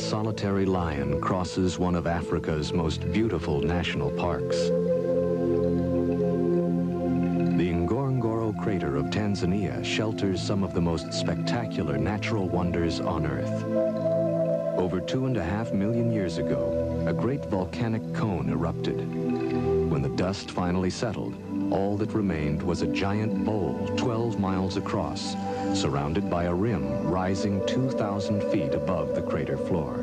solitary lion crosses one of Africa's most beautiful national parks. The Ngorongoro crater of Tanzania shelters some of the most spectacular natural wonders on Earth. Over 2.5 million years ago, a great volcanic cone erupted. When the dust finally settled, all that remained was a giant bowl 12 miles across, surrounded by a rim rising 2,000 feet above the crater floor.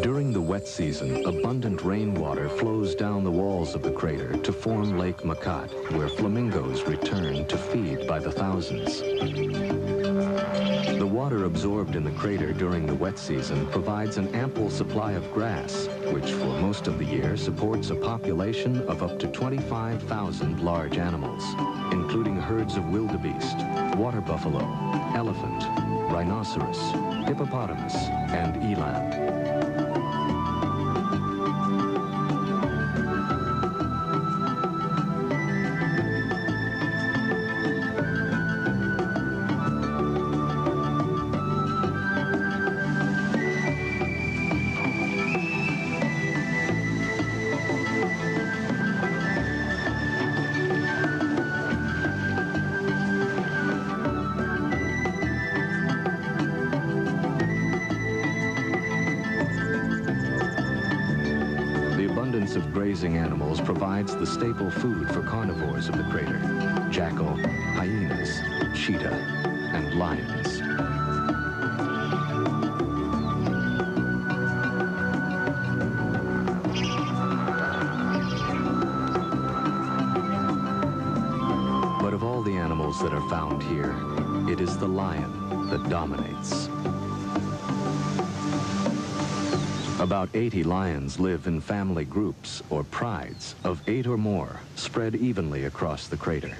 During the wet season, abundant rainwater flows down the walls of the crater to form Lake Makat, where flamingos return to feed by the thousands. The water absorbed in the crater during the wet season provides an ample supply of grass, which for most of the year supports a population of up to 25,000 large animals, including herds of wildebeest, water buffalo, elephant, rhinoceros, hippopotamus, and eland. Of grazing animals provides the staple food for carnivores of the crater: jackal, hyenas, cheetah, and lions. But of all the animals that are found here, it is the lion that dominates. About 80 lions live in family groups, or prides, of 8 or more, spread evenly across the crater.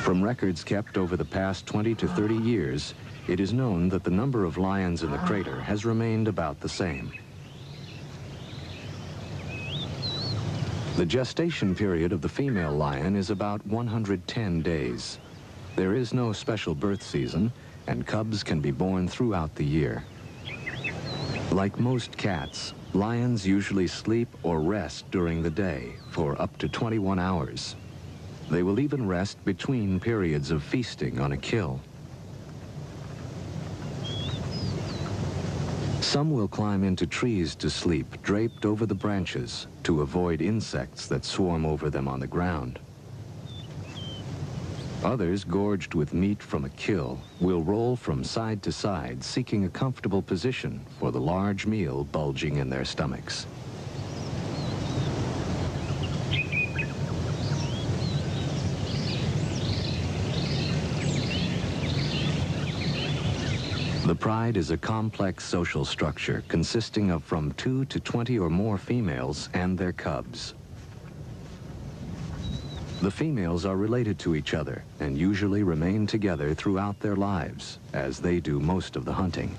From records kept over the past 20 to 30 years, it is known that the number of lions in the crater has remained about the same. The gestation period of the female lion is about 110 days. There is no special birth season, and cubs can be born throughout the year. Like most cats, lions usually sleep or rest during the day for up to 21 hours. They will even rest between periods of feasting on a kill. Some will climb into trees to sleep, draped over the branches, to avoid insects that swarm over them on the ground. Others, gorged with meat from a kill, will roll from side to side, seeking a comfortable position for the large meal bulging in their stomachs. The pride is a complex social structure consisting of from 2 to 20 or more females and their cubs. The females are related to each other and usually remain together throughout their lives, as they do most of the hunting.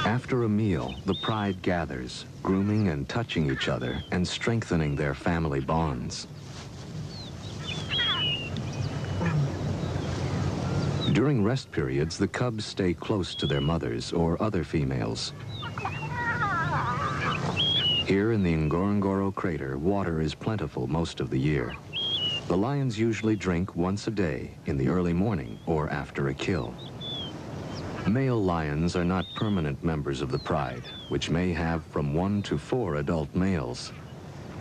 After a meal, the pride gathers, grooming and touching each other and strengthening their family bonds. During rest periods, the cubs stay close to their mothers or other females. Here in the Ngorongoro crater, water is plentiful most of the year. The lions usually drink once a day, in the early morning or after a kill. Male lions are not permanent members of the pride, which may have from 1 to 4 adult males.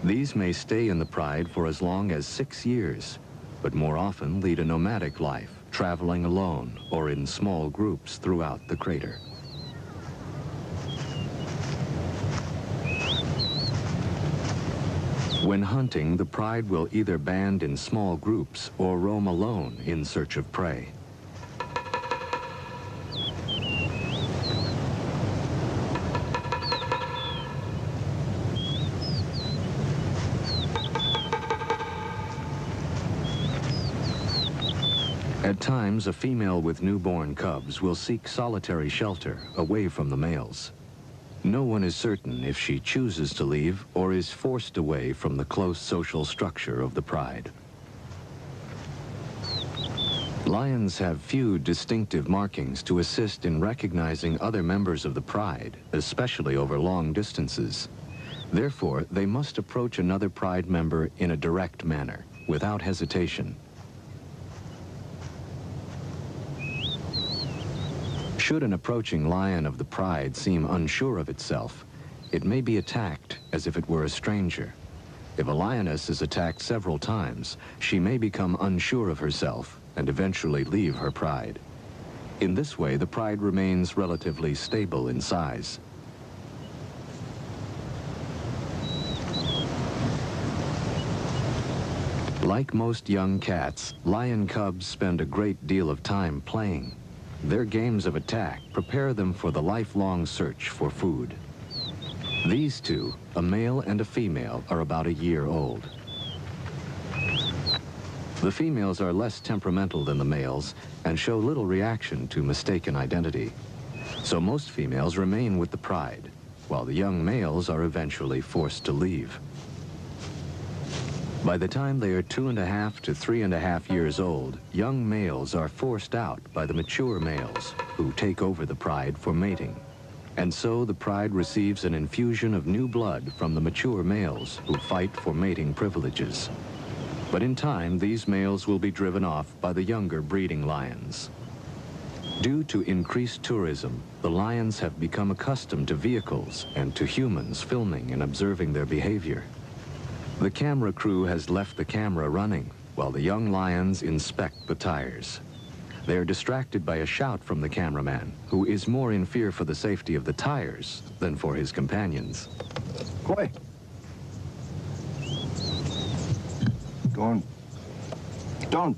These may stay in the pride for as long as 6 years, but more often lead a nomadic life, traveling alone or in small groups throughout the crater. When hunting, the pride will either band in small groups or roam alone in search of prey. At times, a female with newborn cubs will seek solitary shelter away from the males. No one is certain if she chooses to leave or is forced away from the close social structure of the pride. Lions have few distinctive markings to assist in recognizing other members of the pride, especially over long distances. Therefore, they must approach another pride member in a direct manner, without hesitation. Should an approaching lion of the pride seem unsure of itself, it may be attacked as if it were a stranger. If a lioness is attacked several times, she may become unsure of herself and eventually leave her pride. In this way, the pride remains relatively stable in size. Like most young cats, lion cubs spend a great deal of time playing. Their games of attack prepare them for the lifelong search for food. These two, a male and a female, are about a year old. The females are less temperamental than the males and show little reaction to mistaken identity. So most females remain with the pride, while the young males are eventually forced to leave. By the time they are 2.5 to 3.5 years old, young males are forced out by the mature males, who take over the pride for mating. And so the pride receives an infusion of new blood from the mature males who fight for mating privileges. But in time, these males will be driven off by the younger breeding lions. Due to increased tourism, the lions have become accustomed to vehicles and to humans filming and observing their behavior. The camera crew has left the camera running while the young lions inspect the tires. They are distracted by a shout from the cameraman, who is more in fear for the safety of the tires than for his companions. Go away. Go on. Don't.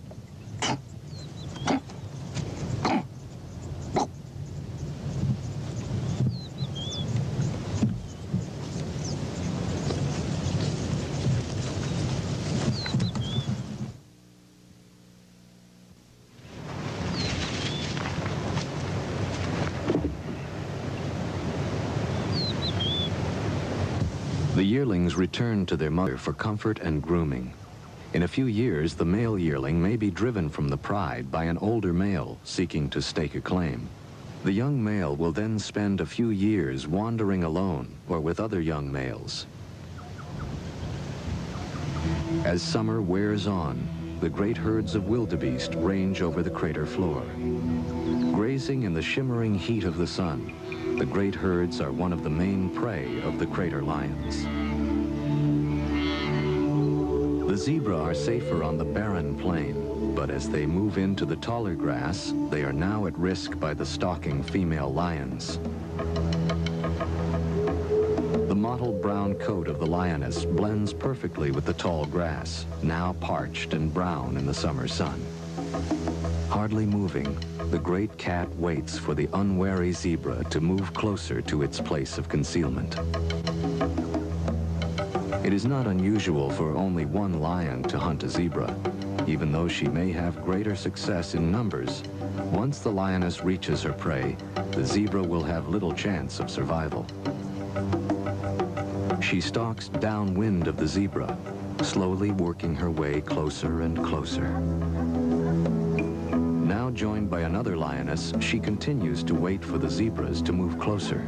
The yearlings return to their mother for comfort and grooming. In a few years, the male yearling may be driven from the pride by an older male seeking to stake a claim. The young male will then spend a few years wandering alone or with other young males. As summer wears on, the great herds of wildebeest range over the crater floor. Grazing in the shimmering heat of the sun, the great herds are one of the main prey of the crater lions. The zebra are safer on the barren plain, but as they move into the taller grass, they are now at risk by the stalking female lions. The mottled brown coat of the lioness blends perfectly with the tall grass, now parched and brown in the summer sun. Hardly moving, the great cat waits for the unwary zebra to move closer to its place of concealment. It is not unusual for only one lion to hunt a zebra. Even though she may have greater success in numbers, once the lioness reaches her prey, the zebra will have little chance of survival. She stalks downwind of the zebra, slowly working her way closer and closer. Now joined by another lioness, she continues to wait for the zebras to move closer.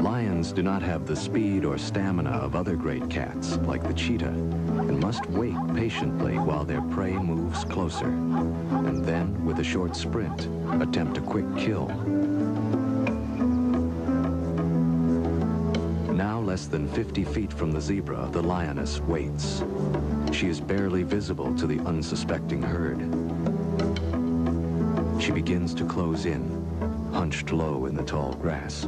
Lions do not have the speed or stamina of other great cats, like the cheetah, and must wait patiently while their prey moves closer, and then, with a short sprint, attempt a quick kill. Now less than 50 feet from the zebra, the lioness waits. She is barely visible to the unsuspecting herd. She begins to close in, hunched low in the tall grass.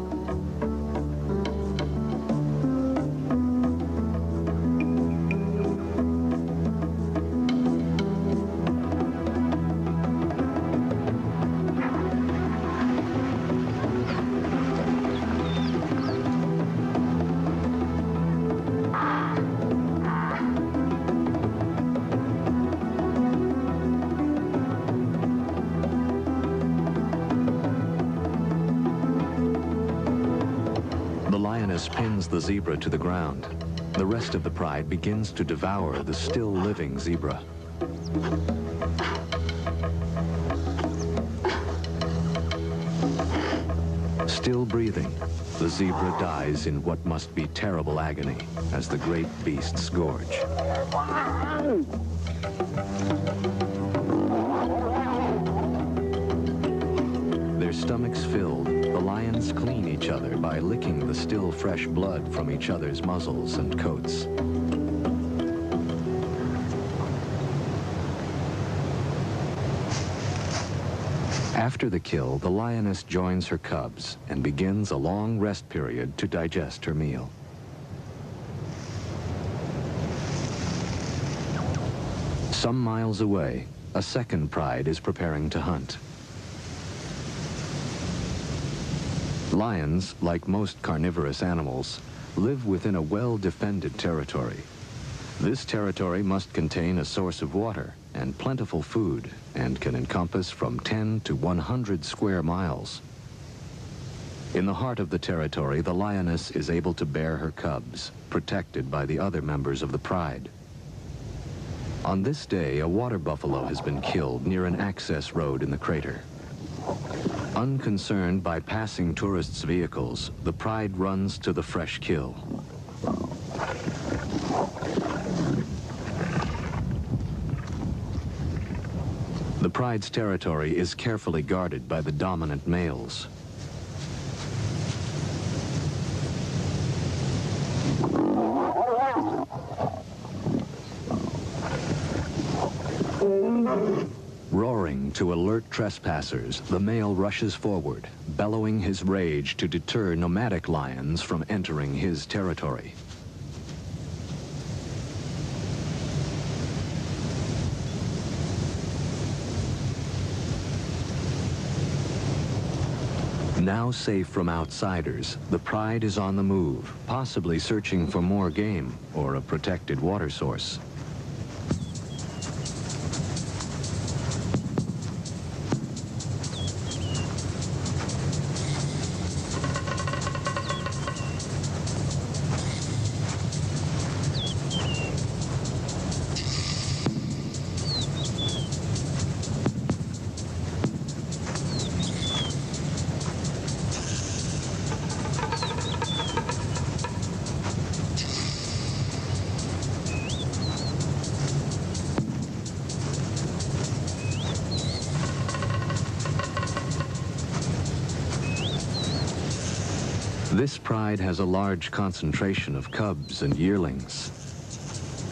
lioness pins the zebra to the ground. The rest of the pride begins to devour the still living zebra. Still breathing, the zebra dies in what must be terrible agony as the great beasts gorge. Their stomachs filled, the lions clean each other by licking the still fresh blood from each other's muzzles and coats. After the kill, the lioness joins her cubs and begins a long rest period to digest her meal. Some miles away, a second pride is preparing to hunt. Lions, like most carnivorous animals, live within a well-defended territory. This territory must contain a source of water and plentiful food, and can encompass from 10 to 100 square miles. In the heart of the territory, the lioness is able to bear her cubs, protected by the other members of the pride. On this day, a water buffalo has been killed near an access road in the crater. Unconcerned by passing tourists' vehicles, the pride runs to the fresh kill. The pride's territory is carefully guarded by the dominant males. Roaring to alert trespassers, the male rushes forward, bellowing his rage to deter nomadic lions from entering his territory. Now safe from outsiders, the pride is on the move, possibly searching for more game or a protected water source. This pride has a large concentration of cubs and yearlings.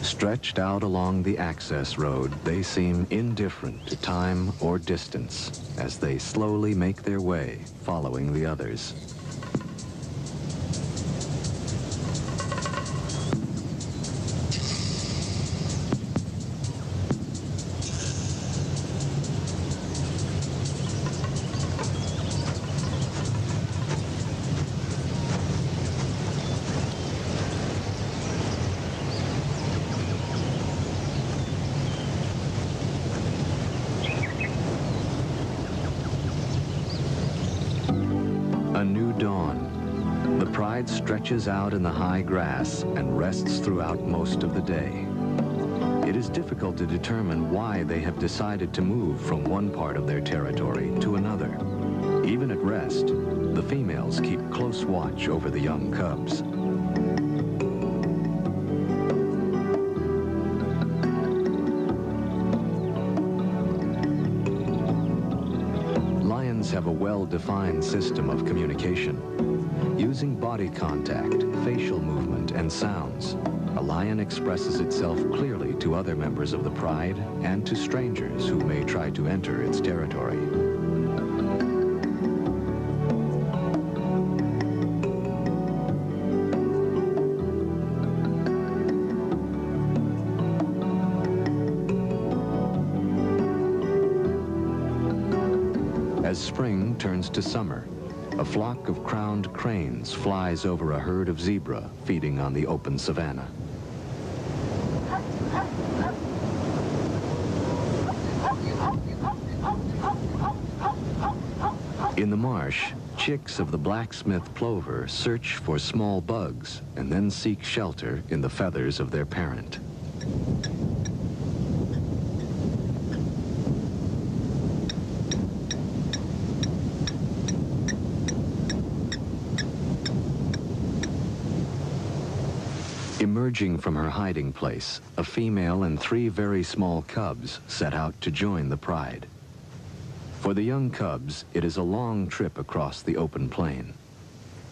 Stretched out along the access road, they seem indifferent to time or distance as they slowly make their way, following the others. A new dawn. The pride stretches out in the high grass and rests throughout most of the day. It is difficult to determine why they have decided to move from one part of their territory to another. Even at rest, the females keep close watch over the young cubs. Lions have a well-defined system of communication. Using body contact, facial movement, and sounds, a lion expresses itself clearly to other members of the pride and to strangers who may try to enter its territory. As spring turns to summer, a flock of crowned cranes flies over a herd of zebra feeding on the open savanna. In the marsh, Chicks of the blacksmith plover search for small bugs and then seek shelter in the feathers of their parent. Emerging from her hiding place, a female and 3 very small cubs set out to join the pride. For the young cubs, it is a long trip across the open plain.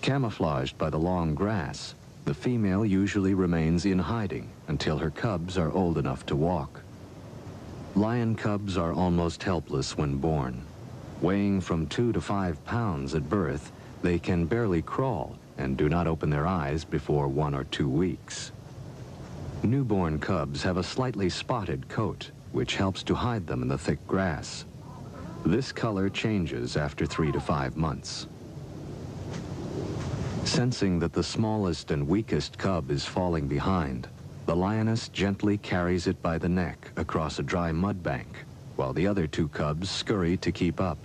Camouflaged by the long grass, the female usually remains in hiding until her cubs are old enough to walk. Lion cubs are almost helpless when born. Weighing from 2 to 5 pounds at birth, they can barely crawl and do not open their eyes before 1 or 2 weeks. Newborn cubs have a slightly spotted coat, which helps to hide them in the thick grass. This color changes after 3 to 5 months. Sensing that the smallest and weakest cub is falling behind, the lioness gently carries it by the neck across a dry mud bank, while the other 2 cubs scurry to keep up.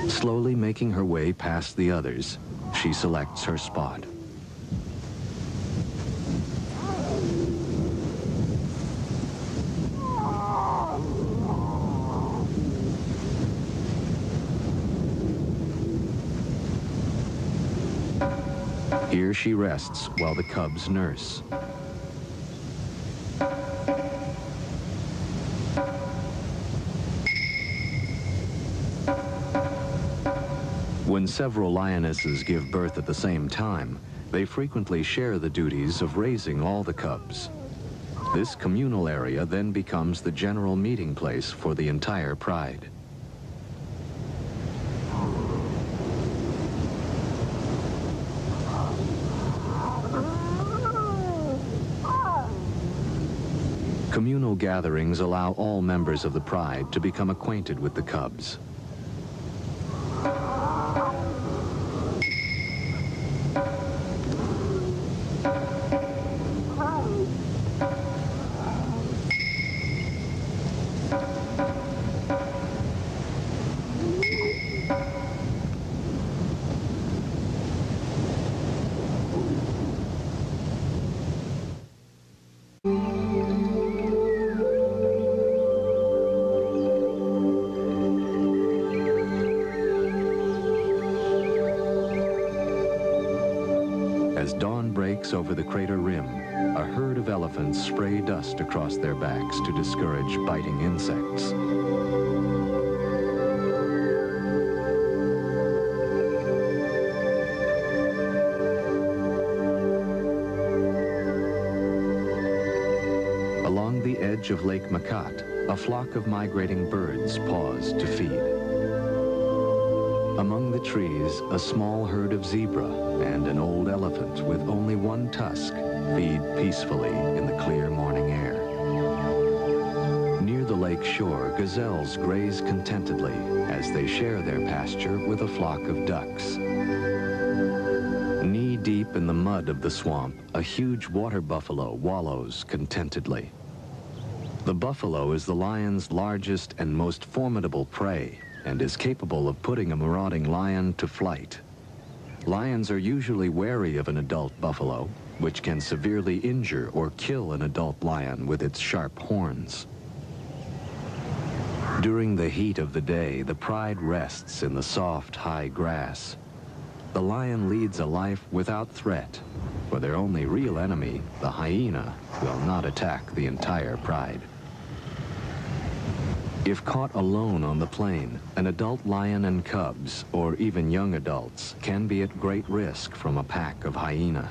Slowly making her way past the others, she selects her spot. Here she rests while the cubs nurse. When several lionesses give birth at the same time, they frequently share the duties of raising all the cubs. This communal area then becomes the general meeting place for the entire pride. Communal gatherings allow all members of the pride to become acquainted with the cubs. As dawn breaks over the crater rim, a herd of elephants spray dust across their backs to discourage biting insects. Along the edge of Lake Makat, a flock of migrating birds pause to feed. Among the trees, a small herd of zebra and an old elephant with only 1 tusk feed peacefully in the clear morning air. Near the lake shore, gazelles graze contentedly as they share their pasture with a flock of ducks. Knee-deep in the mud of the swamp, a huge water buffalo wallows contentedly. The buffalo is the lion's largest and most formidable prey, and is capable of putting a marauding lion to flight. Lions are usually wary of an adult buffalo, which can severely injure or kill an adult lion with its sharp horns. During the heat of the day, the pride rests in the soft, high grass. The lion leads a life without threat, for their only real enemy, the hyena, will not attack the entire pride. If caught alone on the plain, an adult lion and cubs, or even young adults, can be at great risk from a pack of hyena.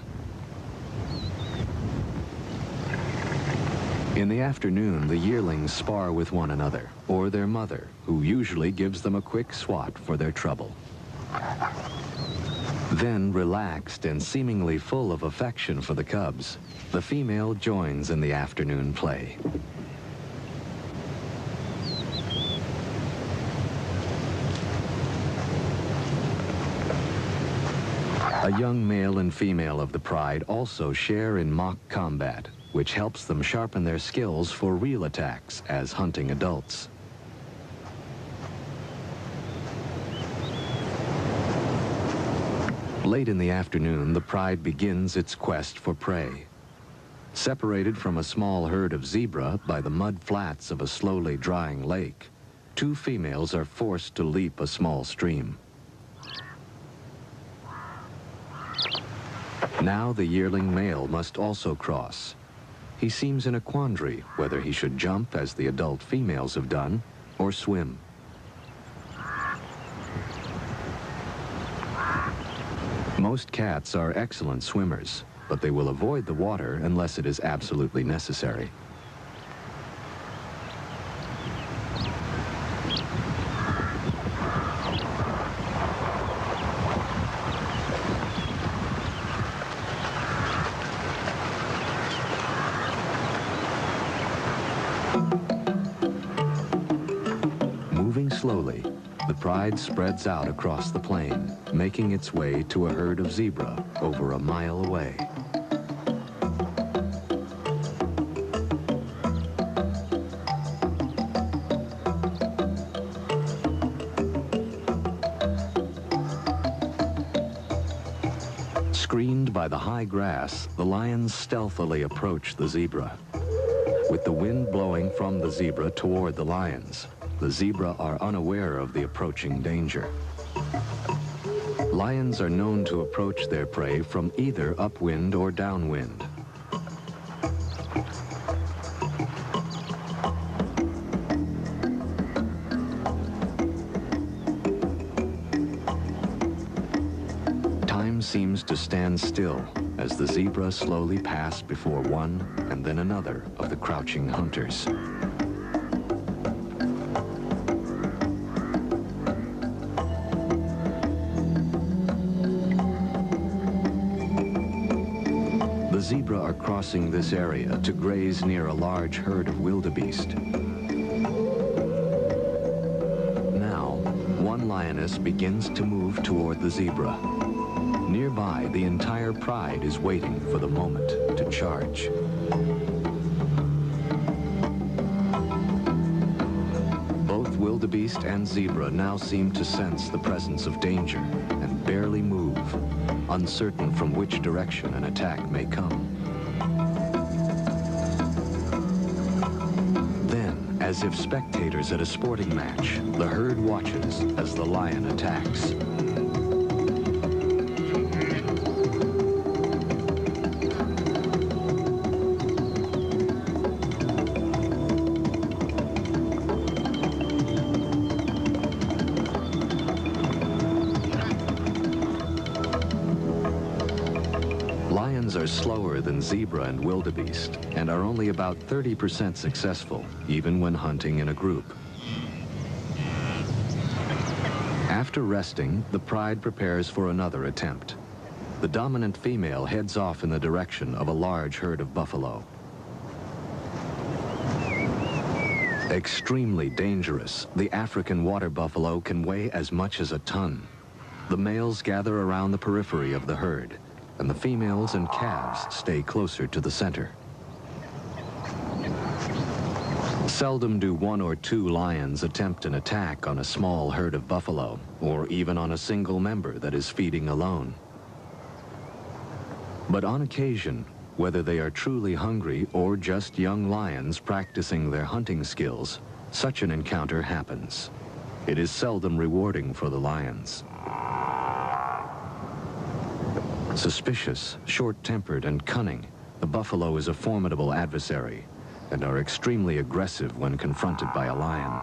In the afternoon, the yearlings spar with one another, or their mother, who usually gives them a quick swat for their trouble. Then, relaxed and seemingly full of affection for the cubs, the female joins in the afternoon play. A young male and female of the pride also share in mock combat, which helps them sharpen their skills for real attacks as hunting adults. Late in the afternoon, the pride begins its quest for prey. Separated from a small herd of zebra by the mud flats of a slowly drying lake, two females are forced to leap a small stream. Now the yearling male must also cross. He seems in a quandary whether he should jump as the adult females have done or swim. Most cats are excellent swimmers, but they will avoid the water unless it is absolutely necessary. Moving slowly, the pride spreads out across the plain, making its way to a herd of zebra over a mile away. Screened by the high grass, the lions stealthily approach the zebra. With the wind blowing from the zebra toward the lions, the zebra are unaware of the approaching danger. Lions are known to approach their prey from either upwind or downwind. Time seems to stand still as the zebra slowly pass before one and then another of the crouching hunters. The zebra are crossing this area to graze near a large herd of wildebeest. Now, one lioness begins to move toward the zebra. Nearby, the entire pride is waiting for the moment to charge. Both wildebeest and zebra now seem to sense the presence of danger and barely move, uncertain from which direction an attack may come. Then, as if spectators at a sporting match, the herd watches as the lion attacks. Lions are slower than zebra and wildebeest and are only about 30% successful, even when hunting in a group. After resting, the pride prepares for another attempt. The dominant female heads off in the direction of a large herd of buffalo. Extremely dangerous, the African water buffalo can weigh as much as a ton. The males gather around the periphery of the herd, and the females and calves stay closer to the center. Seldom do one or two lions attempt an attack on a small herd of buffalo, or even on a single member that is feeding alone. But on occasion, whether they are truly hungry or just young lions practicing their hunting skills, such an encounter happens. It is seldom rewarding for the lions. Suspicious, short-tempered, and cunning, the buffalo is a formidable adversary and are extremely aggressive when confronted by a lion.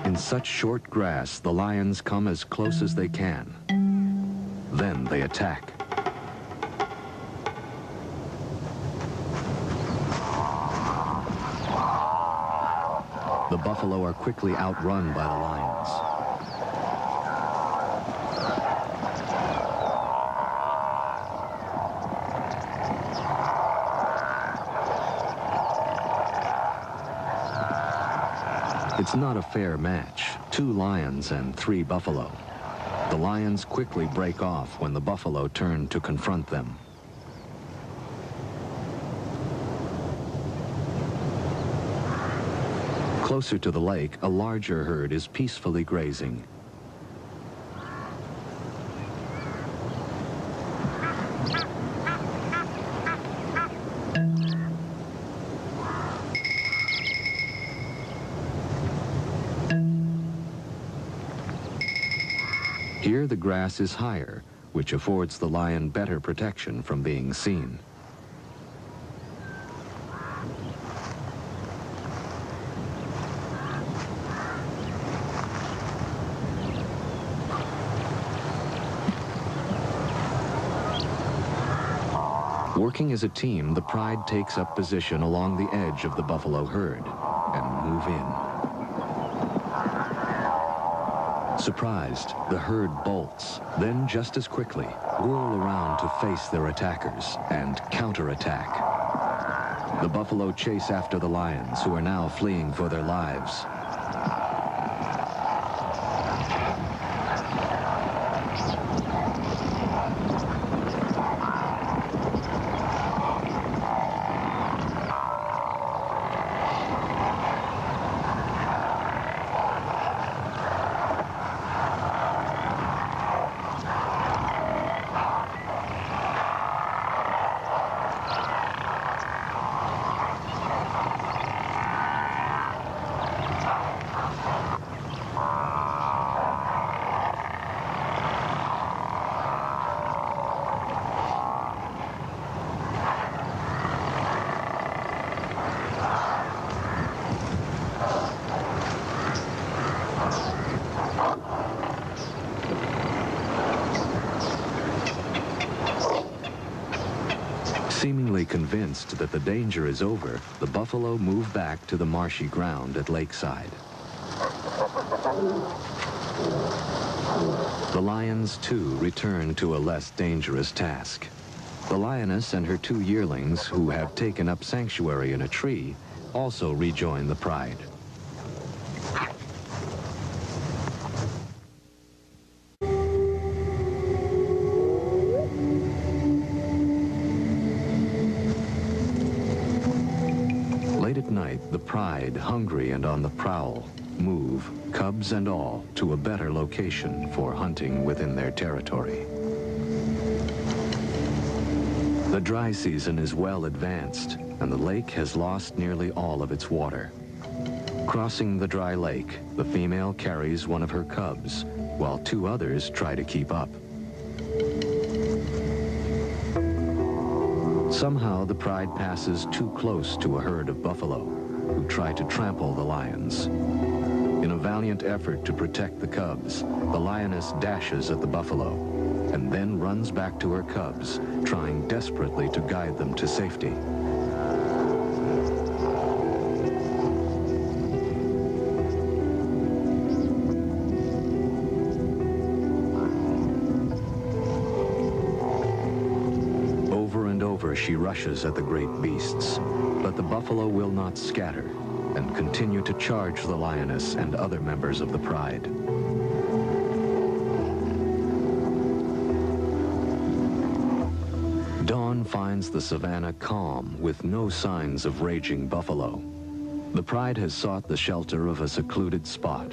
In such short grass, the lions come as close as they can. Then they attack. The buffalo are quickly outrun by the lions. It's not a fair match. 2 lions and 3 buffalo. The lions quickly break off when the buffalo turn to confront them. Closer to the lake, a larger herd is peacefully grazing. Here the grass is higher, which affords the lion better protection from being seen. Working as a team, the pride takes up position along the edge of the buffalo herd and move in. Surprised, the herd bolts, then just as quickly, whirl around to face their attackers and counterattack. The buffalo chase after the lions, who are now fleeing for their lives. Seemingly convinced that the danger is over, the buffalo move back to the marshy ground at lakeside. The lions, too, return to a less dangerous task. The lioness and her 2 yearlings, who have taken up sanctuary in a tree, also rejoin the pride. Late at night, the pride, hungry and on the prowl, move, cubs and all, to a better location for hunting within their territory. The dry season is well advanced, and the lake has lost nearly all of its water. Crossing the dry lake, the female carries one of her cubs, while 2 others try to keep up. Somehow, the pride passes too close to a herd of buffalo, who try to trample the lions. In a valiant effort to protect the cubs, the lioness dashes at the buffalo, and then runs back to her cubs, trying desperately to guide them to safety. She rushes at the great beasts, but the buffalo will not scatter and continue to charge the lioness and other members of the pride. Dawn finds the savannah calm with no signs of raging buffalo. The pride has sought the shelter of a secluded spot.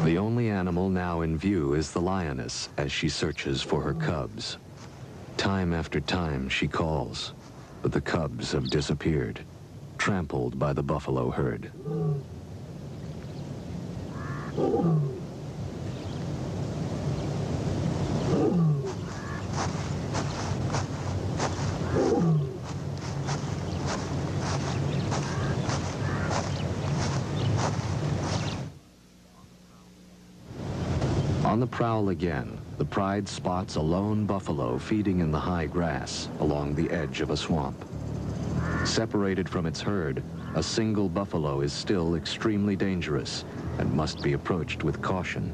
The only animal now in view is the lioness as she searches for her cubs. Time after time she calls, but the cubs have disappeared, trampled by the buffalo herd. On the prowl again, the pride spots a lone buffalo feeding in the high grass along the edge of a swamp. Separated from its herd, a single buffalo is still extremely dangerous and must be approached with caution.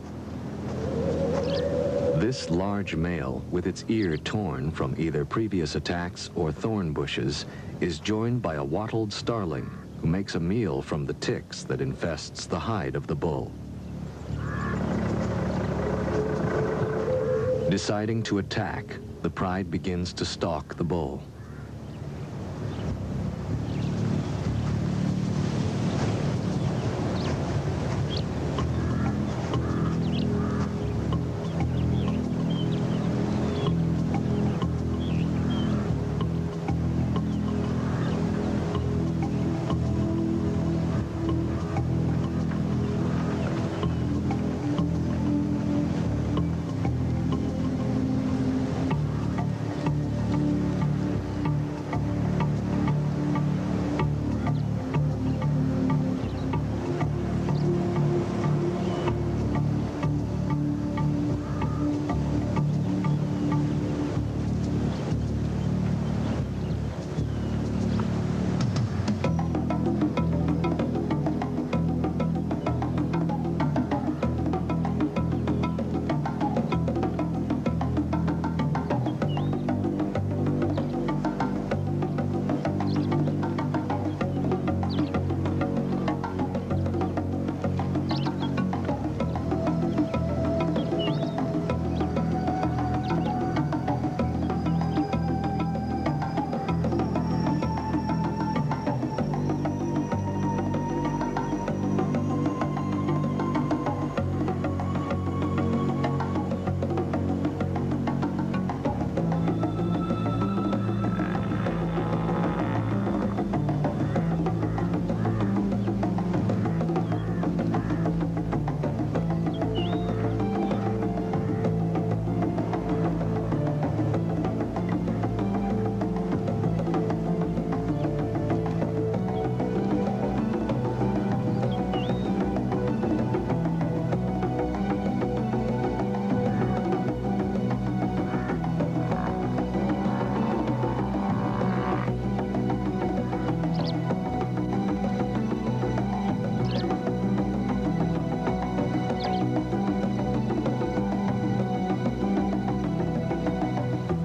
This This large male, with its ear torn from either previous attacks or thorn bushes, is joined by a wattled starling who makes a meal from the ticks that infests the hide of the bull. Deciding to attack, the pride begins to stalk the bull.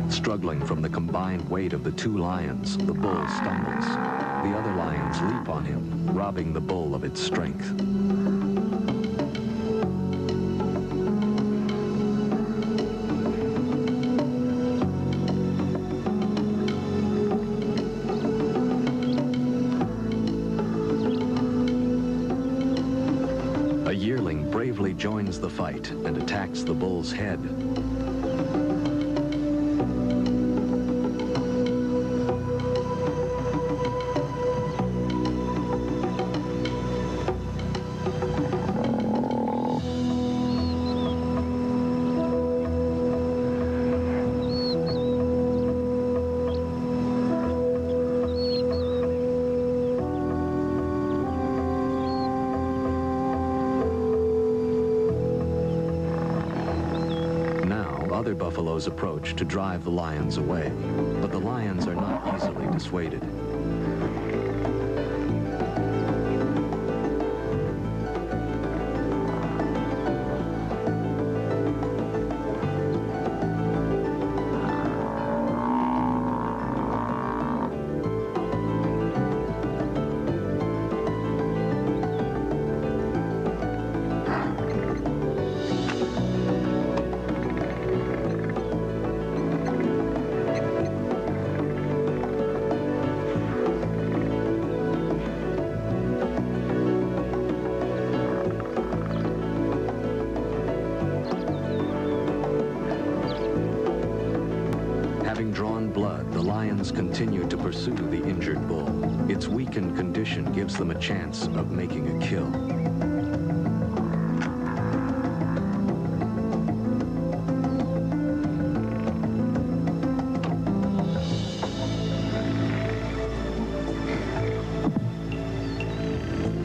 Struggling from the combined weight of the two lions, the bull stumbles. The other lions leap on him, robbing the bull of its strength. A yearling bravely joins the fight and attacks the bull's head. Other buffaloes approach to drive the lions away, but the lions are not easily dissuaded. Having drawn blood, the lions continue to pursue the injured bull. Its weakened condition gives them a chance of making a kill.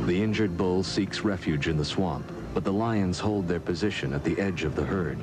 The injured bull seeks refuge in the swamp, but the lions hold their position at the edge of the herd.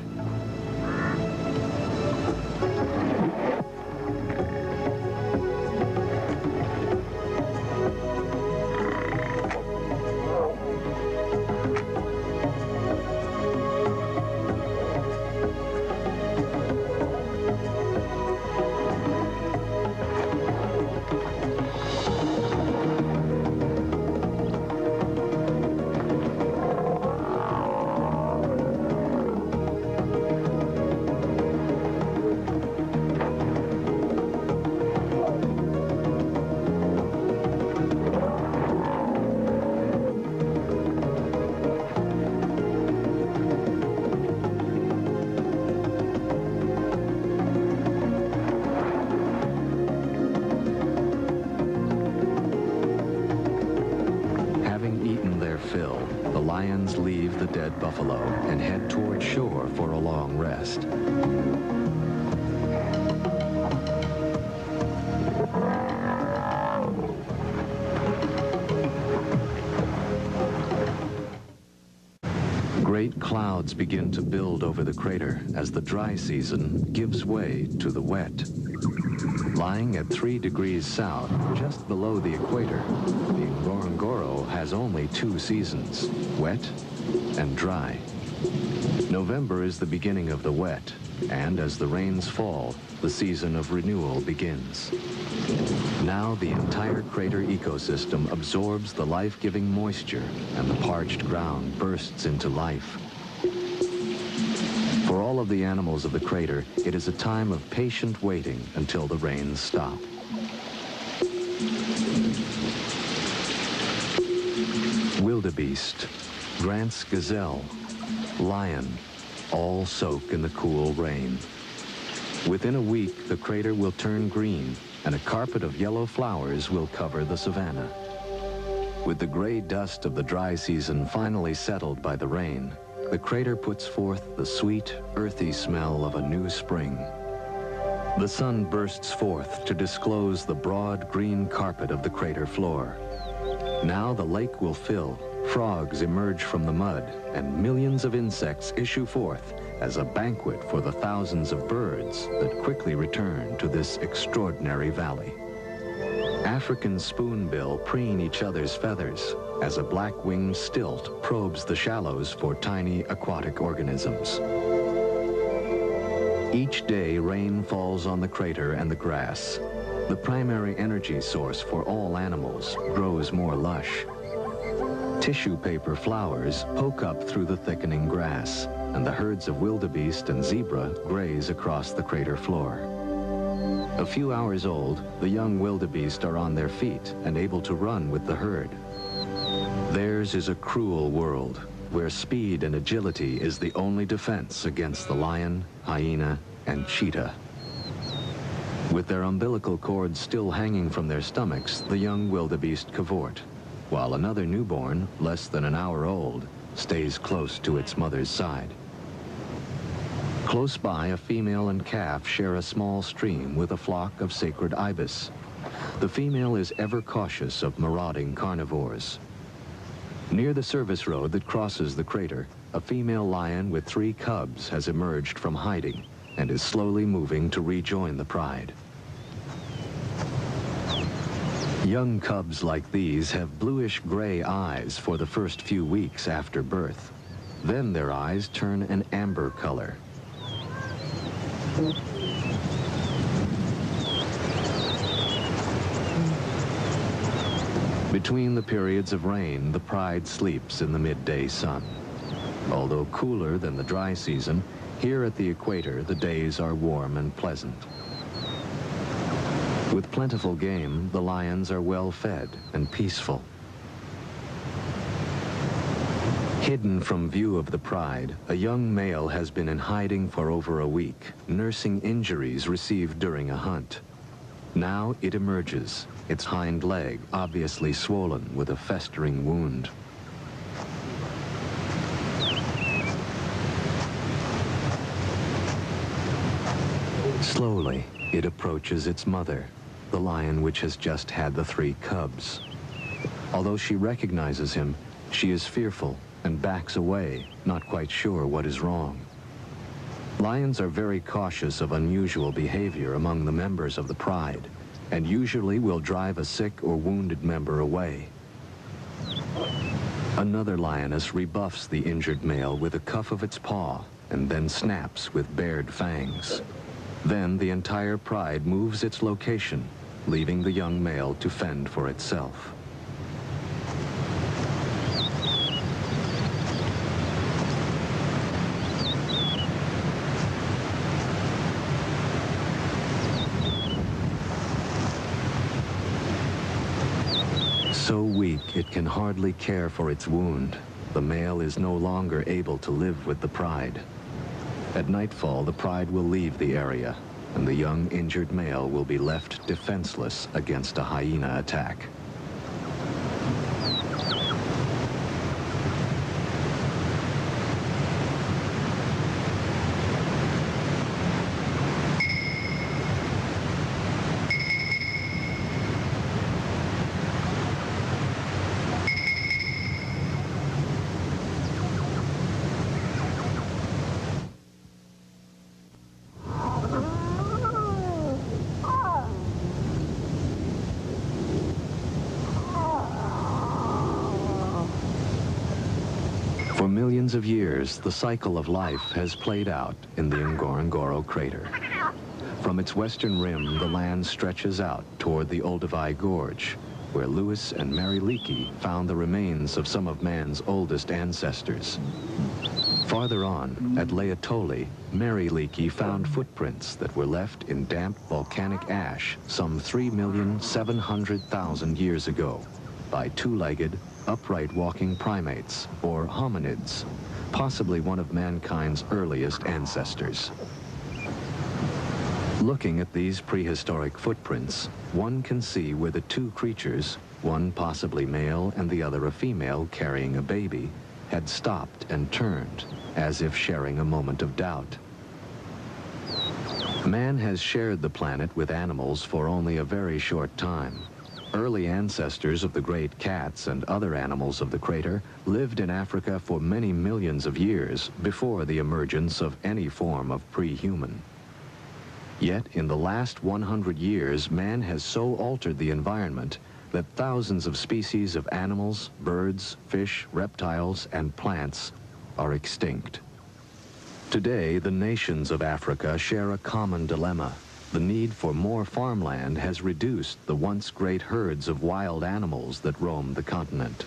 red buffalo and head toward shore for a long rest. Great clouds begin to build over the crater as the dry season gives way to the wet. Lying at 3 degrees south, just below the equator, the Ngorongoro has only 2 seasons, wet and dry. November is the beginning of the wet, and as the rains fall, the season of renewal begins. Now the entire crater ecosystem absorbs the life-giving moisture, and the parched ground bursts into life. For all of the animals of the crater, it is a time of patient waiting until the rains stop. Wildebeest, Grant's gazelle, lion, all soak in the cool rain. Within a week, the crater will turn green, and a carpet of yellow flowers will cover the savanna. With the gray dust of the dry season finally settled by the rain, the crater puts forth the sweet, earthy smell of a new spring. The sun bursts forth to disclose the broad green carpet of the crater floor. Now the lake will fill, frogs emerge from the mud, and millions of insects issue forth as a banquet for the thousands of birds that quickly return to this extraordinary valley. African spoonbill preen each other's feathers as a black-winged stilt probes the shallows for tiny aquatic organisms. Each day, rain falls on the crater and the grass. The primary energy source for all animals grows more lush. Tissue paper flowers poke up through the thickening grass, and the herds of wildebeest and zebra graze across the crater floor. A few hours old, the young wildebeest are on their feet and able to run with the herd. Theirs is a cruel world, where speed and agility is the only defense against the lion, hyena, and cheetah. With their umbilical cords still hanging from their stomachs, the young wildebeest cavort, while another newborn, less than an hour old, stays close to its mother's side. Close by, a female and calf share a small stream with a flock of sacred ibis. The female is ever cautious of marauding carnivores. Near the service road that crosses the crater, a female lion with 3 cubs has emerged from hiding and is slowly moving to rejoin the pride. Young cubs like these have bluish-gray eyes for the first few weeks after birth. Then their eyes turn an amber color. Between the periods of rain, the pride sleeps in the midday sun. Although cooler than the dry season, here at the equator, the days are warm and pleasant. With plentiful game, the lions are well fed and peaceful. Hidden from view of the pride, a young male has been in hiding for over a week, nursing injuries received during a hunt. Now it emerges, its hind leg obviously swollen with a festering wound. Slowly, it approaches its mother, the lion which has just had the 3 cubs. Although she recognizes him, she is fearful and backs away, not quite sure what is wrong. Lions are very cautious of unusual behavior among the members of the pride, and usually will drive a sick or wounded member away. Another lioness rebuffs the injured male with a cuff of its paw, and then snaps with bared fangs. Then the entire pride moves its location, leaving the young male to fend for itself. So weak it can hardly care for its wound, the male is no longer able to live with the pride. At nightfall, the pride will leave the area, and the young injured male will be left defenseless against a hyena attack. millions of years, the cycle of life has played out in the Ngorongoro crater. From its western rim, the land stretches out toward the Olduvai Gorge, where Lewis and Mary Leakey found the remains of some of man's oldest ancestors. Farther on, at Laetoli, Mary Leakey found footprints that were left in damp volcanic ash some 3,700,000 years ago by two-legged, upright walking primates, or hominids, possibly one of mankind's earliest ancestors. Looking at these prehistoric footprints, one can see where the two creatures, one possibly male and the other a female carrying a baby, had stopped and turned, as if sharing a moment of doubt. Man has shared the planet with animals for only a very short time. Early ancestors of the great cats and other animals of the crater lived in Africa for many millions of years before the emergence of any form of pre-human. Yet in the last 100 years, man has so altered the environment that thousands of species of animals, birds, fish, reptiles, and plants are extinct. Today, the nations of Africa share a common dilemma. The need for more farmland has reduced the once great herds of wild animals that roam the continent.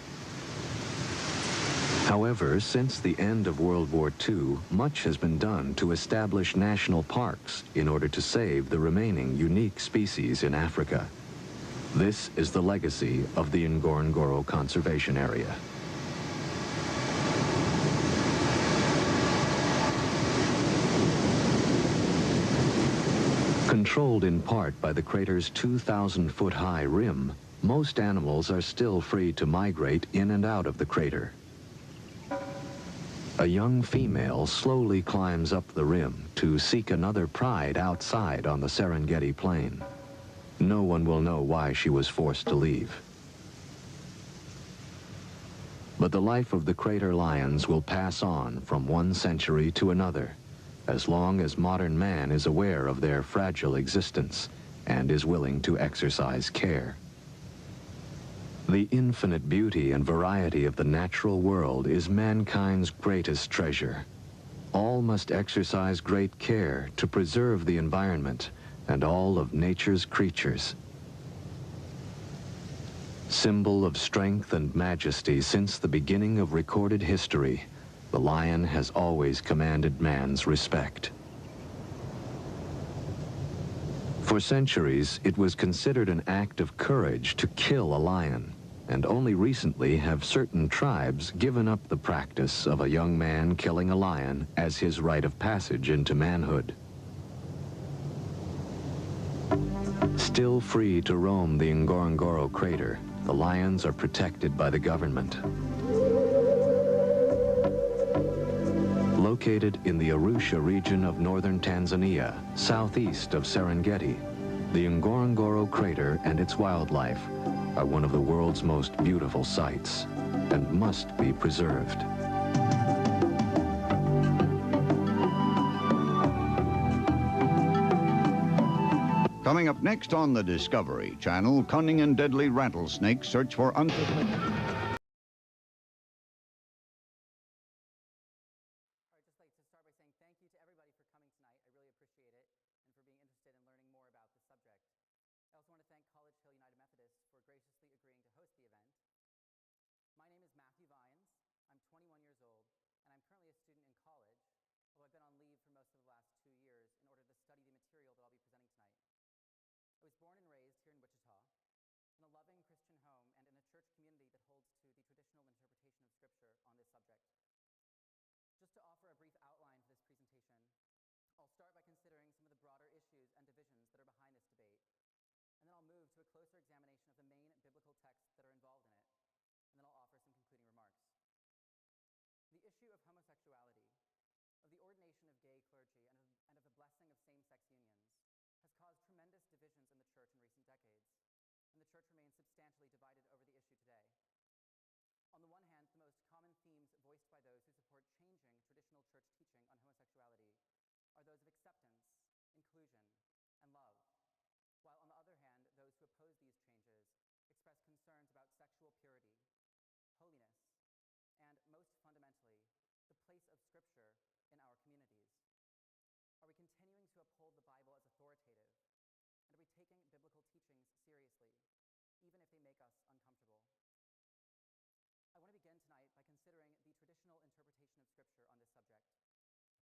However, since the end of World War II, much has been done to establish national parks in order to save the remaining unique species in Africa. This is the legacy of the Ngorongoro Conservation Area. Controlled in part by the crater's 2,000-foot-high rim, most animals are still free to migrate in and out of the crater. A young female slowly climbs up the rim to seek another pride outside on the Serengeti plain. No one will know why she was forced to leave. But the life of the crater lions will pass on from one century to another, as long as modern man is aware of their fragile existence and is willing to exercise care. The infinite beauty and variety of the natural world is mankind's greatest treasure. All must exercise great care to preserve the environment and all of nature's creatures. Symbol of strength and majesty since the beginning of recorded history, the lion has always commanded man's respect. For centuries, it was considered an act of courage to kill a lion, and only recently have certain tribes given up the practice of a young man killing a lion as his rite of passage into manhood. Still free to roam the Ngorongoro crater, the lions are protected by the government. Located in the Arusha region of northern Tanzania, southeast of Serengeti, the Ngorongoro crater and its wildlife are one of the world's most beautiful sights and must be preserved. Coming up next on the Discovery Channel, cunning and deadly rattlesnakes search for place of Scripture in our communities? Are we continuing to uphold the Bible as authoritative? And are we taking biblical teachings seriously, even if they make us uncomfortable? I want to begin tonight by considering the traditional interpretation of Scripture on this subject,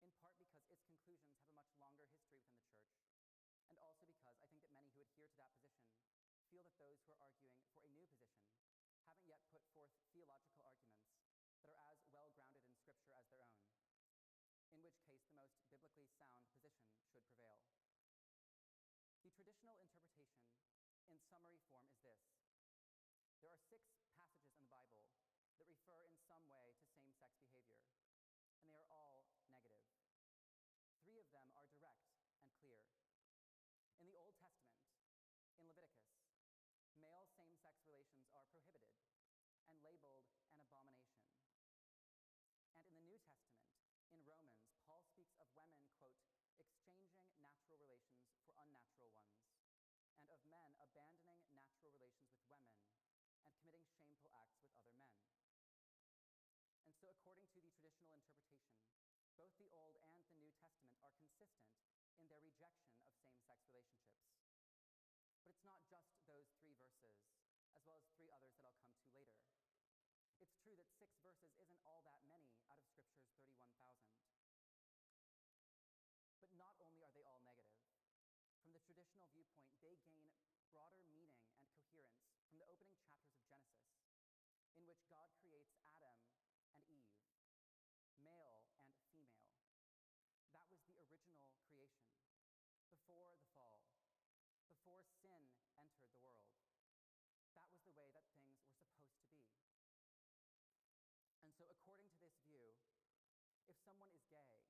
in part because its conclusions have a much longer history within the Church, and also because I think that many who adhere to that position feel that those who are arguing for a new position haven't yet put forth theological arguments that are as well-grounded in Scripture as their own, in which case the most biblically sound position should prevail. The traditional interpretation, in summary form, is this. There are 6 passages in the Bible that refer in some way to same-sex behavior, and they are all negative. 3 of them are direct and clear. In the Old Testament, in Leviticus, male same-sex relations are prohibited and labeled an abomination. And in the New Testament, in Romans, Paul speaks of women, quote, exchanging natural relations for unnatural ones, and of men abandoning natural relations with women and committing shameful acts with other men. And so according to the traditional interpretation, both the Old and the New Testament are consistent in their rejection of same-sex relationships. But it's not just those 3 verses, as well as 3 others that I'll come to later. It's true that 6 verses isn't all that many out of Scripture's 31,000. But not only are they all negative, from the traditional viewpoint, they gain broader meaning and coherence from the opening chapters of Genesis, in which God creates Adam and Eve, male and female. That was the original creation, before the fall, before sin entered the world. That was the way that things were supposed to be. And so according to this view, if someone is gay,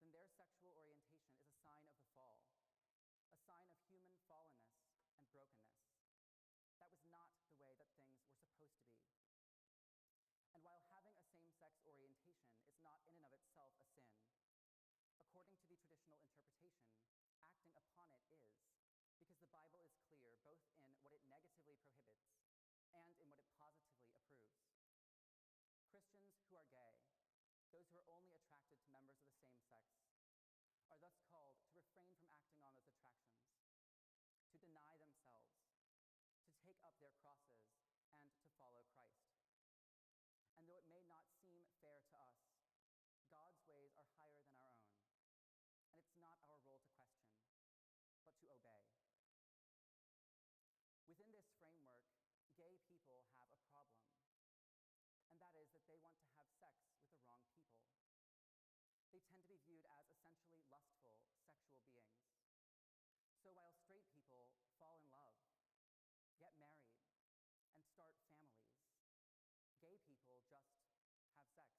then their sexual orientation is a sign of the fall, a sign of human fallenness and brokenness. That was not the way that things were supposed to be. And while having a same-sex orientation is not in and of itself a sin, according to the traditional interpretation, acting upon it is, because the Bible is clear both in what it negatively prohibits and in what it positively approves. Christians who are gay, those who are only attracted to members of the same sex, are thus called to refrain from acting on those attractions, to deny themselves, to take up their crosses, and to follow Christ. And though it may not seem fair to us, God's ways are higher than our own, and it's not our role to question, but to obey. Within this framework, gay people have a problem, and that is that they want to have sex with the wrong people. They tend to be viewed as essentially lustful, sexual beings. So while straight people fall in love, get married, and start families, gay people just have sex.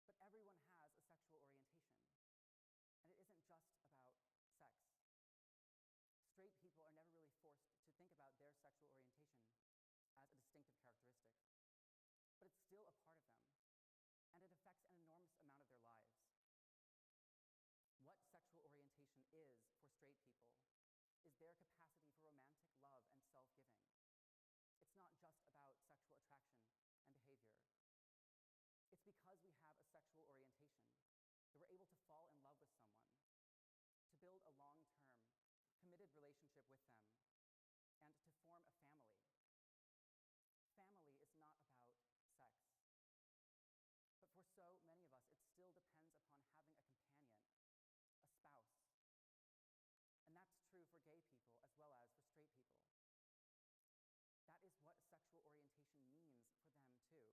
But everyone has a sexual orientation, and it isn't just about sex. Straight people are never really forced to think about their sexual orientation as a distinctive characteristic, but it's still a part of them, and it affects an enormous amount of their lives. What sexual orientation is for straight people is their capacity for romantic love and self-giving. It's not just about sexual attraction and behavior. It's because we have a sexual orientation that we're able to fall in love with someone, to build a long-term, committed relationship with them, and to form a family. Family is not about sex. But for so many of us, it still depends upon having a companion, a spouse. And that's true for gay people as well as for straight people. That is what sexual orientation means for them too.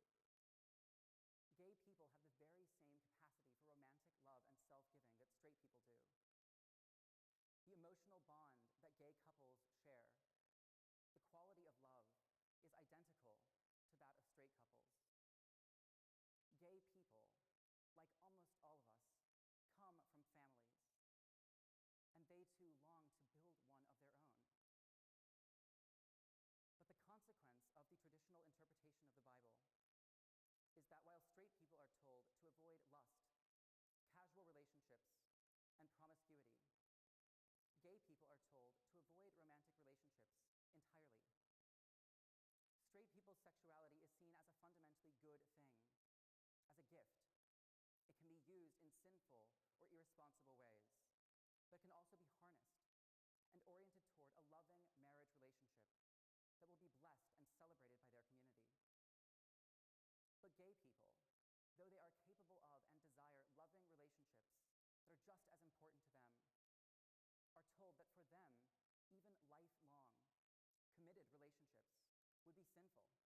Gay people have the very same capacity for romantic love and self-giving that straight people do. The emotional bond that gay couples share, the quality of love, is identical to that of straight couples. Gay people, like almost all of us, come from families, and they too long to build one of their own. But the consequence of the traditional interpretation of the Bible is that while straight people are told to avoid lust, casual relationships, and promiscuity, gay people are told to avoid romantic relationships entirely. Straight people's sexuality is seen as a fundamentally good thing, as a gift. It can be used in sinful or irresponsible ways, but it can also be harnessed and oriented toward a loving marriage relationship that will be blessed and celebrated by their community. But gay people, though they are capable of and desire loving relationships that are just as important to them, are told that for them, even lifelong, committed relationships would be sinful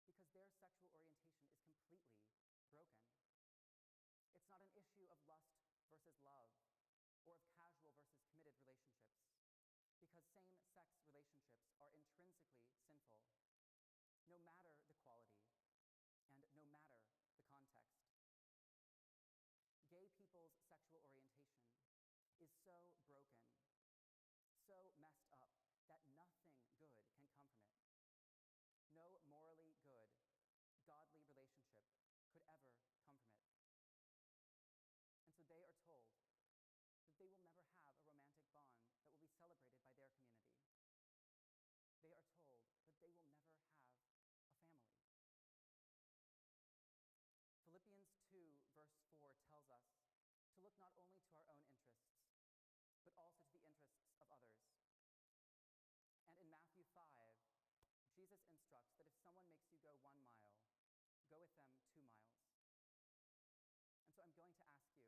because their sexual orientation is completely broken. It's not an issue of lust versus love or of casual versus committed relationships, because same-sex relationships are intrinsically sinful, no matter the quality and no matter the context. Gay people's sexual orientation is so broken, so messed up, that nothing good can come from it. No morally good, godly relationship could ever come from it. And so they are told that they will never have a romantic bond that will be celebrated by their community. They are told that they will never have a family. Philippians 2, verse 4 tells us to look not only to our own interests, but also to the interests of others. And in Matthew 5, Jesus instructs that if someone makes you go 1 mile, go with them 2 miles. And so I'm going to ask you,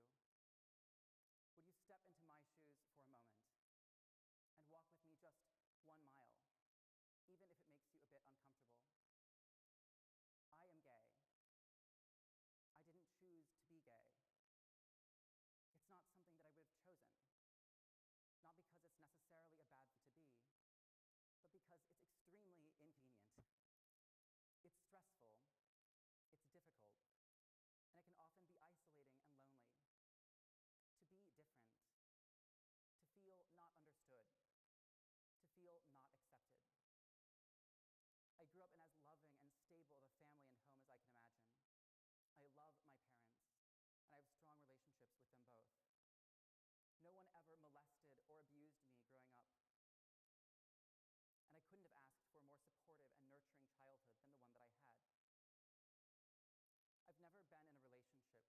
would you step into my shoes for a moment and walk with me just 1 mile, even if it makes you a bit uncomfortable? I am gay. I didn't choose to be gay. It's not something that I would have chosen, not because it's necessarily a bad thing to be, but because it's extremely inconvenient. It's stressful, it's difficult, and it can often be isolating and lonely. To be different, to feel not understood, to feel not accepted. I grew up in as loving and stable of a family and home as I can imagine. I love my parents, and I have strong relationships with them both. No one ever molested or abused me growing up, and I couldn't have asked for a more supportive and nurturing childhood than the one that I had. I've never been in a relationship,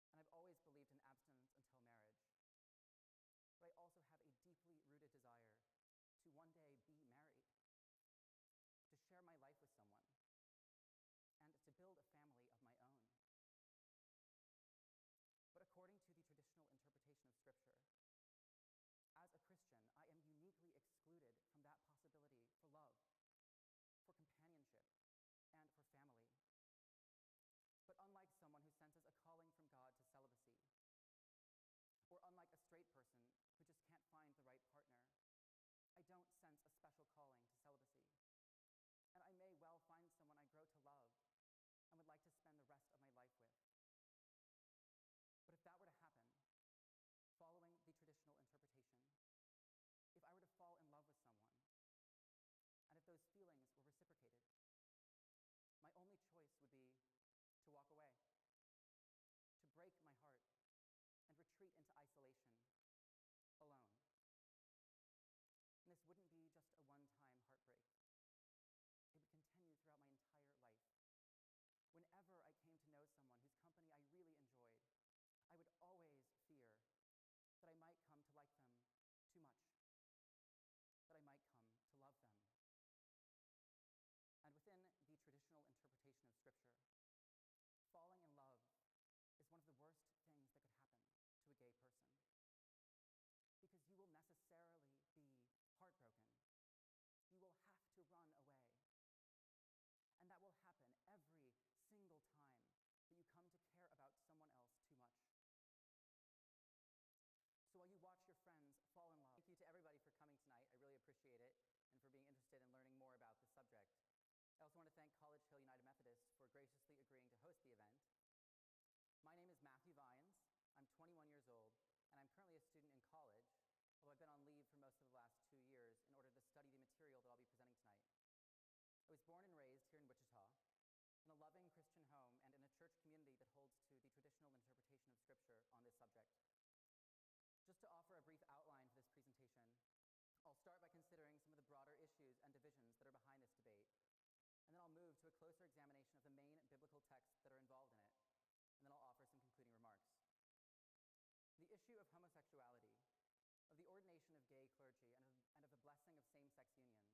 and I've always believed in abstinence until marriage. But I also have a deeply rooted desire to one day be married, to share my life with someone, and to build a family of my own. But according to the traditional interpretation of Scripture, as a Christian, I am uniquely excluded from that possibility for love, for companionship, and for family. But unlike someone who senses a calling from God to celibacy, or unlike a straight person who just can't find the right partner, I don't sense a special calling to celibacy. And I may well find someone I grow to love and would like to spend the rest of my life with. But if that were to happen, following the traditional interpretation, if I were to fall in love with someone, and if those feelings were reciprocated, my only choice would be to walk away, to break my heart, and retreat into isolation, alone. And this wouldn't be just a one-time heartbreak. It would continue throughout my entire life. Whenever I came to know someone whose company I really enjoyed, I would always fear that I might come to like them too much, that I might come to love them. And within the traditional interpretation of Scripture, falling in love is one of the worst things that could happen to a gay person, because you will necessarily be heartbroken. You will have to run away. And that will happen every single time that you come to care about someone else too much. So while you watch your friends fall in love, thank you to everybody for coming tonight. I really appreciate it, and for being interested in learning more about this subject. I also want to thank College Hill United Methodist for graciously agreeing to host the event. My name is Matthew Vines. I'm 21 years old, and I'm currently a student in college, although I've been on leave for most of the last 2 years in order to study the material that I'll be presenting tonight. I was born and raised here in Wichita, in a loving Christian home and in a church community that holds to the traditional interpretation of Scripture on this subject. Just to offer a brief outline for this presentation, I'll start by considering some of the broader issues and divisions that are behind this debate, and then I'll move to a closer examination of the main biblical texts that are involved in it, then I'll offer some concluding remarks. The issue of homosexuality, of the ordination of gay clergy, and of the blessing of same-sex unions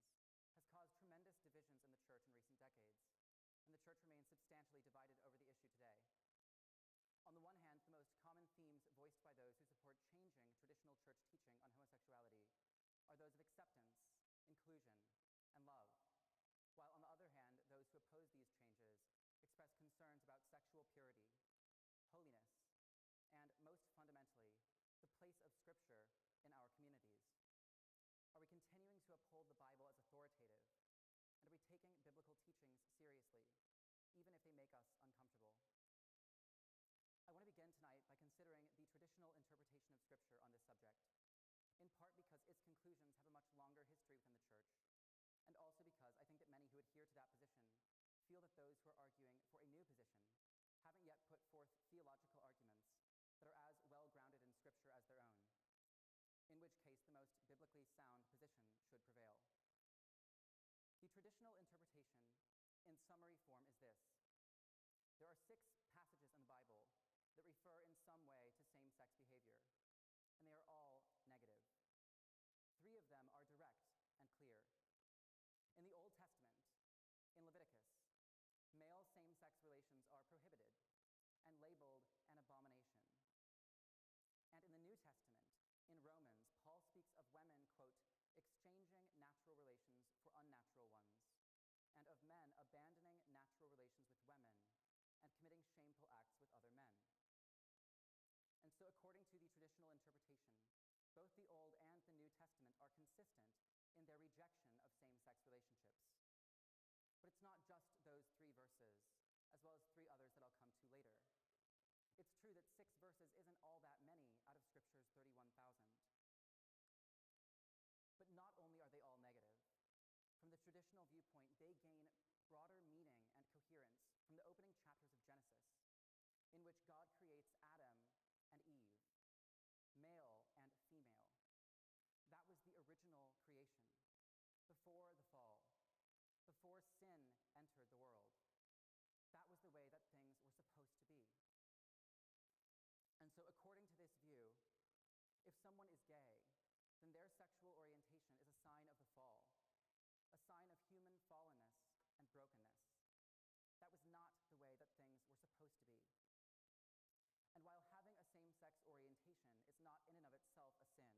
has caused tremendous divisions in the church in recent decades, and the church remains substantially divided over the issue today. On the one hand, the most common themes voiced by those who support changing traditional church teaching on homosexuality are those of acceptance, inclusion, and love, while on the other hand, those who oppose these changes express concerns about sexual purity, holiness, and most fundamentally, the place of Scripture in our communities. Are we continuing to uphold the Bible as authoritative, and are we taking biblical teachings seriously, even if they make us uncomfortable? I want to begin tonight by considering the traditional interpretation of Scripture on this subject, in part because its conclusions have a much longer history within the church, and also because I think that many who adhere to that position feel that those who are arguing for a new position haven't yet put forth theological arguments that are as well-grounded in Scripture as their own, in which case the most biblically sound position should prevail. The traditional interpretation, in summary form, is this. There are 6 passages in the Bible that refer in some way to same-sex behavior, and they are all negative. 3 of them are direct and clear. In the Old Testament, in Leviticus, male same-sex relations are prohibited and labeled an abomination. And in the New Testament, in Romans, Paul speaks of women, quote, exchanging natural relations for unnatural ones, and of men abandoning natural relations with women and committing shameful acts with other men. And so according to the traditional interpretation, both the Old and the New Testament are consistent in their rejection of same-sex relationships. But it's not just those 3 verses, as well as 3 others that I'll come to later. It's true that 6 verses isn't all that many out of Scripture's 31,000. But not only are they all negative, from the traditional viewpoint, they gain broader meaning and coherence from the opening chapters of Genesis, in which God creates Adam and Eve, male and female. That was the original creation, before the fall, before sin entered the world. That was the way that things were supposed to be. And so according to this view, if someone is gay, then their sexual orientation is a sign of the fall, a sign of human fallenness and brokenness. That was not the way that things were supposed to be. And while having a same-sex orientation is not in and of itself a sin,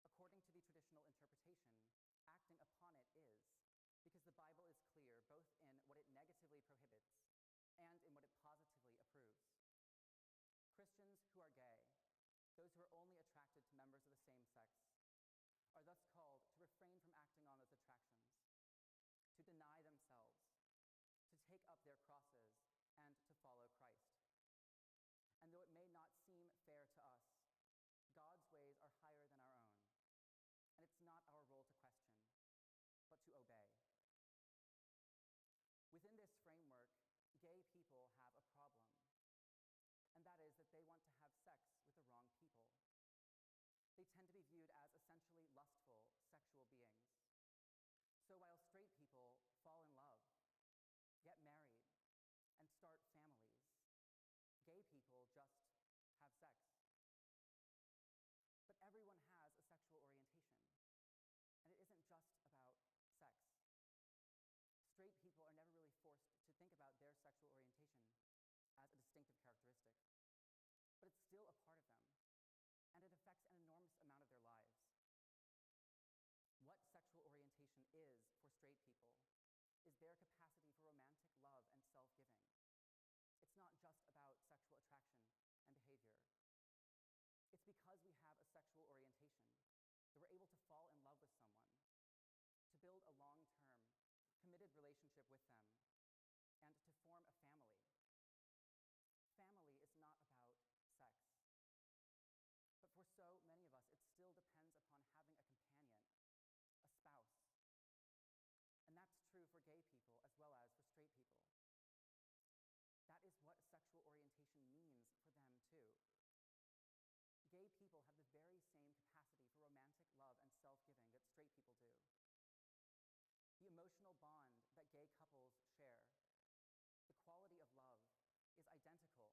according to the traditional interpretation, acting upon it is, because the Bible is clear both in what it negatively prohibits and in what it positively approves. Christians who are gay, those who are only attracted to members of the same sex, are thus called to refrain from acting on those attractions, to deny themselves, to take up their crosses, and to follow Christ. And though it may not seem fair to us, God's ways are higher than our own, and it's not our role to question, but to obey. Within this framework, gay people have a problem, and that is that they want to have sex with the wrong people. They tend to be viewed as essentially lustful, sexual beings. So while straight people fall in love, get married, and start families, gay people just have sex. But everyone has a sexual orientation, and it isn't just about sex. Straight people are never really forced to think about their sexual orientation as a distinctive characteristic, but it's still a part of them, and it affects an enormous amount of their lives. What sexual orientation is for straight people is their capacity for romantic love and self-giving. It's not just about sexual attraction and behavior. It's because we have a sexual orientation that we're able to fall in love with someone, to build a long-term, committed relationship with them, and to form a family. Family is not about sex. But for so many of us, it still depends upon having a companion, a spouse. And that's true for gay people as well as for straight people. That is what sexual orientation means for them, too. Gay people have the very same capacity for romantic love and self-giving that straight people do. The emotional bond that gay couples share, the quality of love, is identical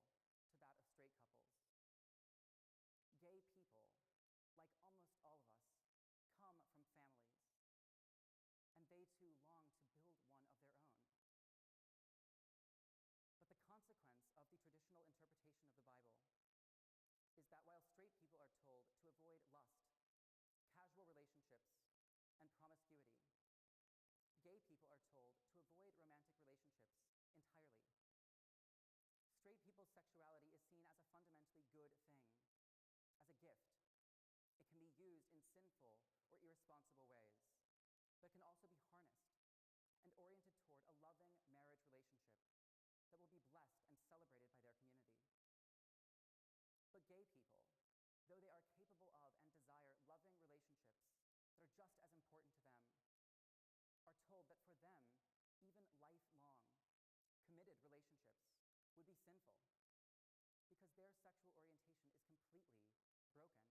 families, and they too long to build one of their own. But the consequence of the traditional interpretation of the Bible is that while straight people are told to avoid lust, casual relationships, and promiscuity, gay people are told to avoid romantic relationships entirely. Straight people's sexuality is seen as a fundamentally good thing, as a gift. It can be used in sinful or irresponsible ways, but it can also be harnessed and oriented toward a loving marriage relationship that will be blessed and celebrated by their community. But gay people, though they are capable of and desire loving relationships that are just as important to them, are told that for them, even lifelong, committed relationships would be sinful because their sexual orientation is completely broken.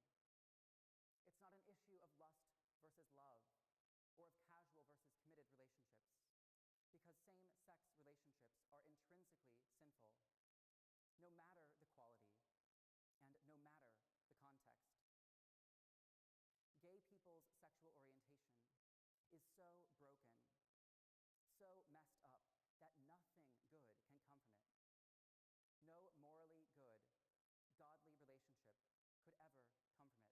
It's not an issue of lust versus love or of casual versus committed relationships, because same-sex relationships are intrinsically sinful, no matter the quality and no matter the context. Gay people's sexual orientation is so broken, so messed up, that nothing good can come from it. No morally good, godly relationship could ever come from it.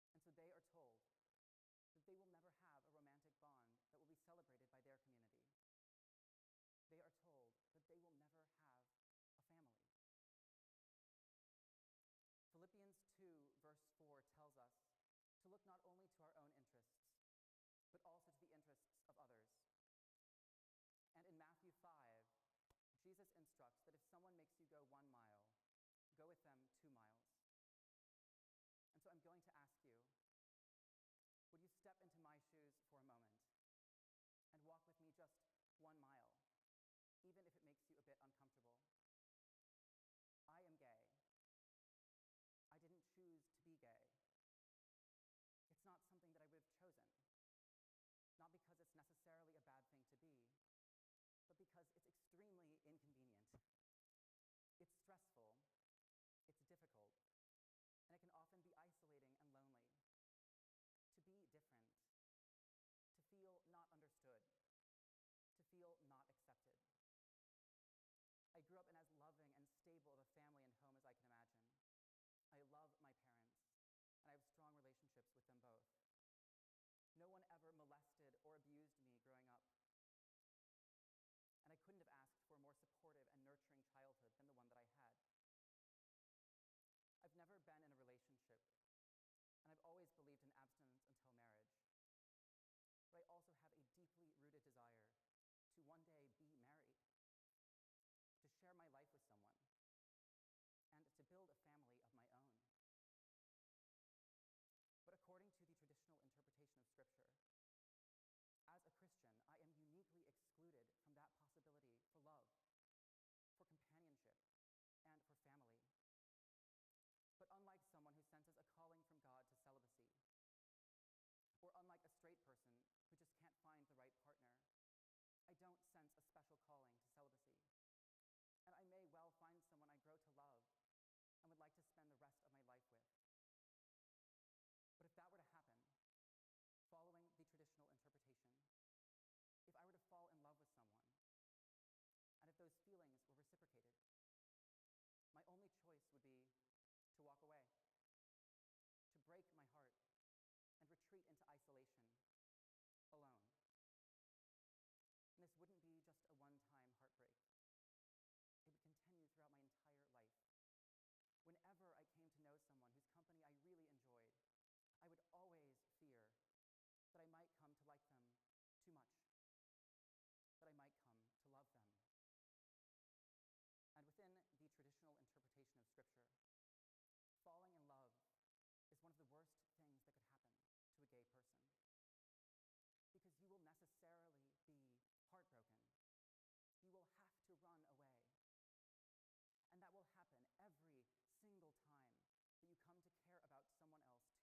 And so they are told that they will never have a romantic bond that will be celebrated by their community. They are told that they will never have a family. Philippians 2, verse 4 tells us to look not only to our own interests, but also to the interests of others. And in Matthew 5, Jesus instructs that if someone makes you go 1 mile, go with them 2 miles. And so I'm going to ask you, would you step into my shoes for a moment and walk with me just 1 mile, even if it makes you a bit uncomfortable? I am gay. I didn't choose to be gay. It's not something that I would have chosen, not because it's necessarily a bad thing to be, but because it's extremely inconvenient. It's stressful, it's difficult, and it can often be isolating and lonely. To be different, to feel not understood, to feel not accepted. I grew up in as loving and stable of a family and home as I can imagine. I love my parents, and I have strong relationships with them both. No one ever molested or abused me growing up. And I couldn't have asked for a more supportive and nurturing childhood than the one that I had. I've never been in a relationship, and I've always believed in abstinence until marriage. But I also have a deeply rooted desire to one day be married, to share my life with someone, and to build a family of my own. But according to the traditional interpretation of Scripture, as a Christian, I am uniquely excluded from that possibility for love, for companionship, and for family. But unlike someone who senses a calling from God to celibacy, or unlike a straight person who just can't find the right partner, I don't sense a special calling to celibacy. And I may well find someone I grow to love and would like to spend the rest of my life with. But if that were to happen, following the traditional interpretation, if I were to fall in love with someone, and if those feelings were reciprocated, my only choice would be to walk away, to break my heart, and retreat into isolation, alone. And this wouldn't be just a one-time heartbreak. It would continue throughout my entire life. Whenever I came to know someone whose company I really enjoyed, I would always fear that I might come to like them too much, that I might come to love them. And within the traditional interpretation of Scripture, falling in love is one of the worst things that could happen to a gay person, because you will necessarily be heartbroken. You will have to run away. And that will happen every single time that you come to care about someone else